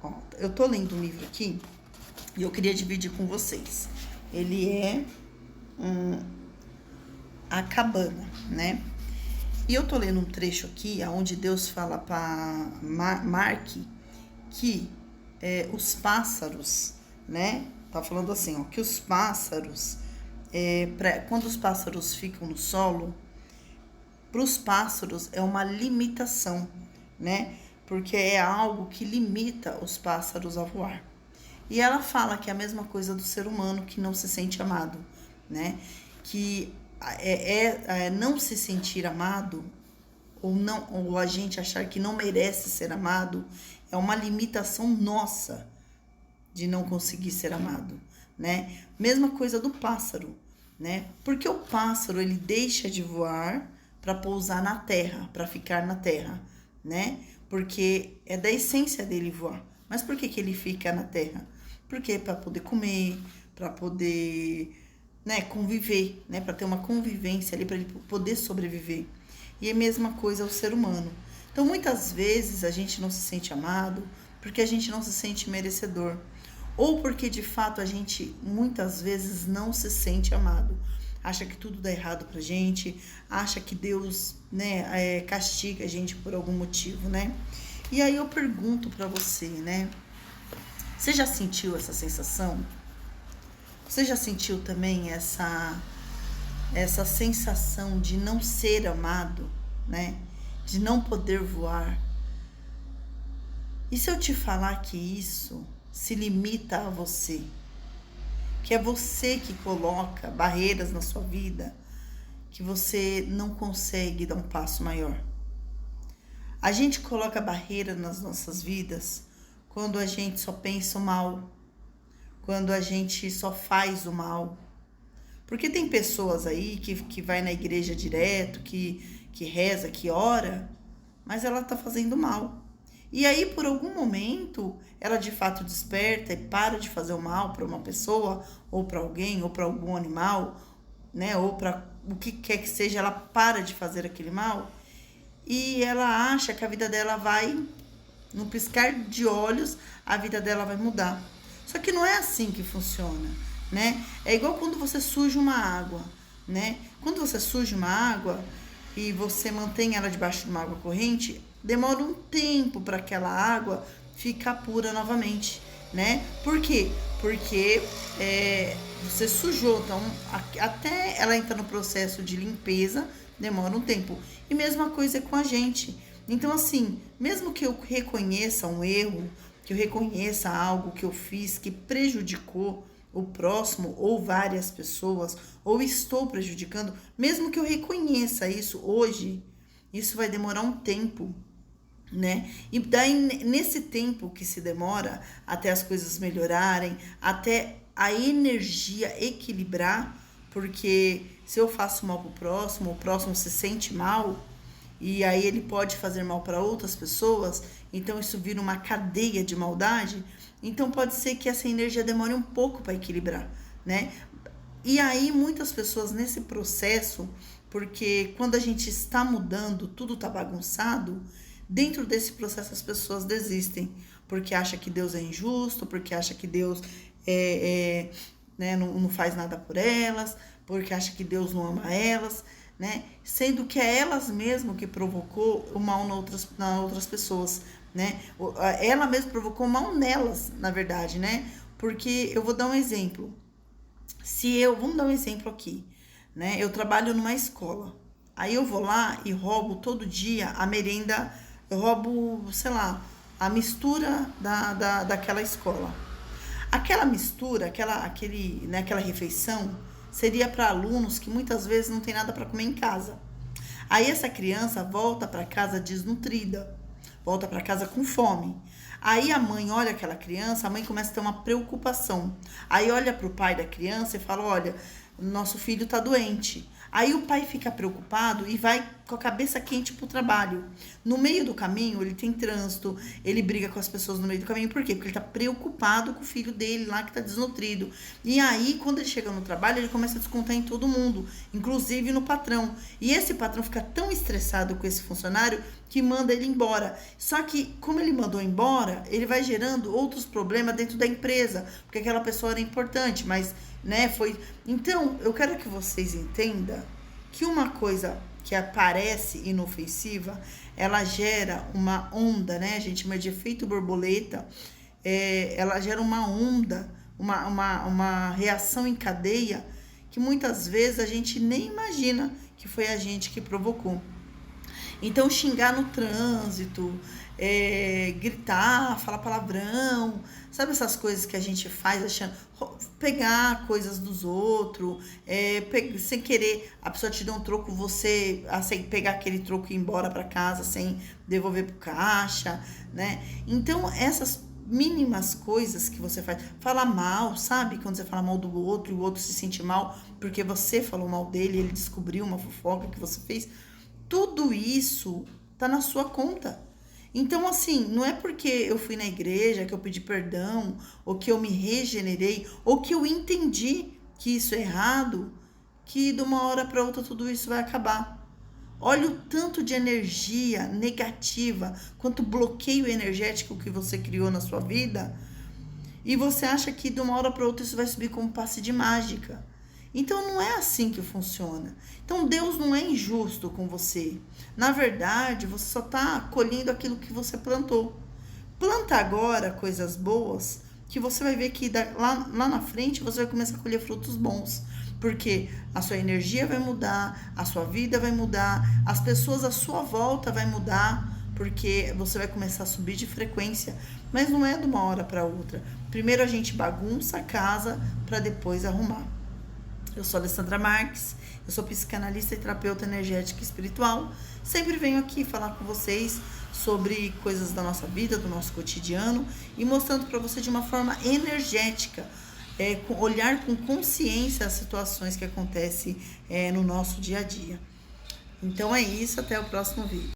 Ó, eu tô lendo um livro aqui e eu queria dividir com vocês. Ele é A Cabana, né? E eu tô lendo um trecho aqui onde Deus fala para Mark que os pássaros, né? Tá falando assim, ó, que os pássaros, quando os pássaros ficam no solo, para os pássaros é uma limitação, né? Porque é algo que limita os pássaros a voar. E ela fala que é a mesma coisa do ser humano que não se sente amado, né? Que não se sentir amado ou a gente achar que não merece ser amado é uma limitação nossa de não conseguir ser amado, né? Mesma coisa do pássaro, né? Porque o pássaro ele deixa de voar para pousar na terra, para ficar na terra, né? Porque é da essência dele voar. Mas por que ele fica na terra? Porque é para poder comer, para poder, né, conviver, né, para ter uma convivência ali, para ele poder sobreviver. E é a mesma coisa o ser humano. Então, muitas vezes a gente não se sente amado porque a gente não se sente merecedor. Ou porque, de fato, a gente muitas vezes não se sente amado. Acha que tudo dá errado pra gente, acha que Deus, né, castiga a gente por algum motivo, né? E aí eu pergunto pra você, né? Você já sentiu essa sensação? Você já sentiu também essa sensação de não ser amado, né? De não poder voar? E se eu te falar que isso se limita a você? Que é você que coloca barreiras na sua vida, que você não consegue dar um passo maior. A gente coloca barreira nas nossas vidas quando a gente só pensa o mal, quando a gente só faz o mal. Porque tem pessoas aí que vai na igreja direto, que reza, que ora, mas ela tá fazendo mal. E aí, por algum momento, ela de fato desperta e para de fazer o mal para uma pessoa, ou para alguém, ou para algum animal, né? Ou para o que quer que seja, ela para de fazer aquele mal. E ela acha que a vida dela vai, no piscar de olhos, a vida dela vai mudar. Só que não é assim que funciona, né? É igual quando você suja uma água, né? Quando você suja uma água e você mantém ela debaixo de uma água corrente, demora um tempo para aquela água ficar pura novamente, né? Por quê? Porque você sujou, então até ela entrar no processo de limpeza demora um tempo. E mesma coisa é com a gente. Então, assim, mesmo que eu reconheça um erro, que eu reconheça algo que eu fiz que prejudicou o próximo ou várias pessoas, ou estou prejudicando, mesmo que eu reconheça isso hoje, isso vai demorar um tempo, né? E daí, nesse tempo que se demora até as coisas melhorarem, até a energia equilibrar, porque se eu faço mal pro próximo, o próximo se sente mal, e aí ele pode fazer mal para outras pessoas, então isso vira uma cadeia de maldade, então pode ser que essa energia demore um pouco para equilibrar, né? E aí muitas pessoas nesse processo, porque quando a gente está mudando, tudo está bagunçado, dentro desse processo as pessoas desistem, porque acha que Deus é injusto, porque acha que Deus né, não faz nada por elas, porque acha que Deus não ama elas, né? Sendo que é elas mesmas que provocou o mal nas outras pessoas, né? Ela mesma provocou o mal nelas, na verdade, né? Porque eu vou dar um exemplo. Vamos dar um exemplo aqui, né? Eu trabalho numa escola. Aí eu vou lá e roubo todo dia a merenda, eu roubo, sei lá, a mistura daquela escola. Aquela mistura, aquela refeição, seria para alunos que muitas vezes não tem nada para comer em casa. Aí essa criança volta para casa desnutrida, volta para casa com fome. Aí a mãe olha aquela criança, a mãe começa a ter uma preocupação. Aí olha para o pai da criança e fala: olha, nosso filho está doente. Aí o pai fica preocupado e vai com a cabeça quente pro trabalho. No meio do caminho, ele tem trânsito, ele briga com as pessoas no meio do caminho. Por quê? Porque ele tá preocupado com o filho dele lá que tá desnutrido. E aí, quando ele chega no trabalho, ele começa a descontar em todo mundo, inclusive no patrão. E esse patrão fica tão estressado com esse funcionário que manda ele embora. Só que, como ele mandou embora, ele vai gerando outros problemas dentro da empresa, porque aquela pessoa era importante, mas, né, foi... Então, eu quero que vocês entendam que uma coisa que aparece inofensiva, ela gera uma onda, né? A gente chama de efeito borboleta, ela gera uma onda, uma reação em cadeia que muitas vezes a gente nem imagina que foi a gente que provocou. Então, xingar no trânsito, gritar, falar palavrão, sabe essas coisas que a gente faz achando, pegar coisas dos outros, sem querer, a pessoa te dá um troco, você pegar aquele troco e ir embora para casa sem devolver pro caixa, né? Então, essas mínimas coisas que você faz, falar mal, sabe? Quando você fala mal do outro e o outro se sente mal porque você falou mal dele, ele descobriu uma fofoca que você fez, tudo isso tá na sua conta. Então, assim, não é porque eu fui na igreja, que eu pedi perdão, ou que eu me regenerei, ou que eu entendi que isso é errado, que de uma hora para outra tudo isso vai acabar. Olha o tanto de energia negativa, quanto bloqueio energético que você criou na sua vida, e você acha que de uma hora para outra isso vai subir como passe de mágica. Então não é assim que funciona. Então Deus não é injusto com você. Na verdade, você só está colhendo aquilo que você plantou. Planta agora coisas boas, que você vai ver que lá na frente você vai começar a colher frutos bons. Porque a sua energia vai mudar, a sua vida vai mudar, as pessoas à sua volta vai mudar, porque você vai começar a subir de frequência. Mas não é de uma hora para outra. Primeiro a gente bagunça a casa para depois arrumar. Eu sou Alessandra Marques, eu sou psicanalista e terapeuta energética e espiritual. Sempre venho aqui falar com vocês sobre coisas da nossa vida, do nosso cotidiano e mostrando para você de uma forma energética, olhar com consciência as situações que acontecem no nosso dia a dia. Então é isso, até o próximo vídeo.